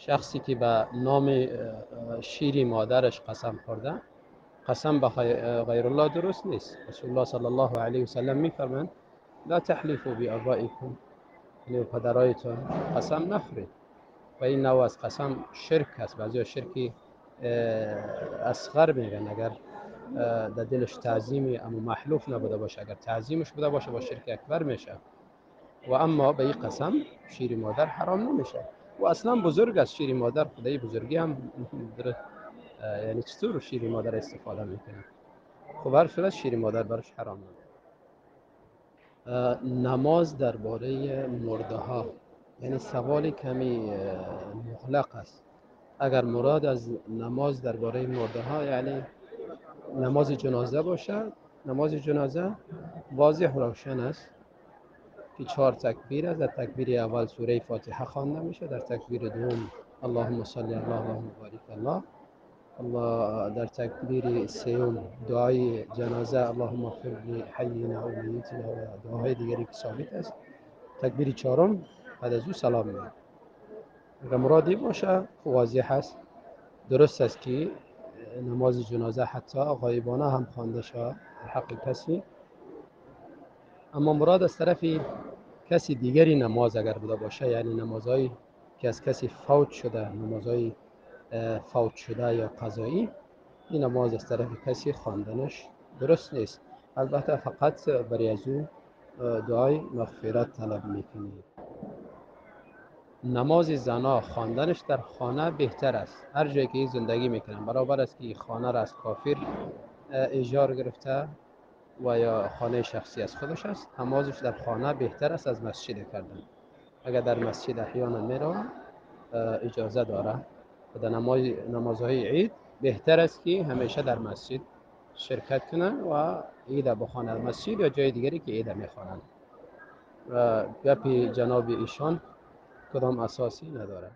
شخصی که به نام شیر مادرش قسم خورده، قسم به غیر الله درست نیست. رسول الله صلی الله علیه و سلم میفرمایند لا تحلفوا بآبائکم، یعنی پدرایتان قسم نخورید. و این نوع از قسم شرک است. بعضی شرکی اصغر میگن، اگر در دلش تعظیمی اما محلوف نبوده باشه، اگر تعظیمش بوده باشه با شرک اکبر میشه. و اما به این قسم شیر مادر حرام نمیشه. و اصلا بزرگ است شیر مادر، خدای بزرگی هم در یعنی چطور شیر مادر استفاده میکنه؟ خب هر صورت شیر مادر برش حرام نمیشه. نماز درباره مرده ها، یعنی سوالی کمی مغلق است. اگر مراد از نماز درباره مرده ها یعنی نماز جنازه باشد، نماز جنازه واضح روشن است که 4 تکبیر است. در تکبیر اول سوره فاتحه خوانده میشه، در تکبیر دوم اللهم صل علی اللهم بارک الله، در تکبیر سوم دعای جنازه اللهم اغفر لحینا و میتنا و دعاهای دیگری که ثابت است. تکبیر چهارم بعد از او سلام میاد. اگر مرادی باشه واضح است. درست است که نماز جنازه حتی غایبانه هم خوانده شود در حق کسی، اما مراد از طرف کسی دیگری نماز اگر بوده باشه، یعنی نمازهایی که از کسی فوت شده، نمازهای فوت شده یا قضایی، این نماز از طرف کسی خواندنش درست نیست. البته فقط برای از او دعای مغفرت طلب میکنید. نماز زنا خواندنش در خانه بهتر است. هر جایی که زندگی میکنن برابر است که خانه را از کافر اجاره گرفته و یا خانه شخصی از خودش است، نمازش در خانه بهتر است از مسجد کردن. اگر در مسجد احیانا میره اجازه داره و در نمازهای عید بهتر است که همیشه در مسجد شرکت کنن و عید بخوانند مسجد یا جای دیگری که عید میخوانند. و گپ جناب ایشان کدام اساسی نداره.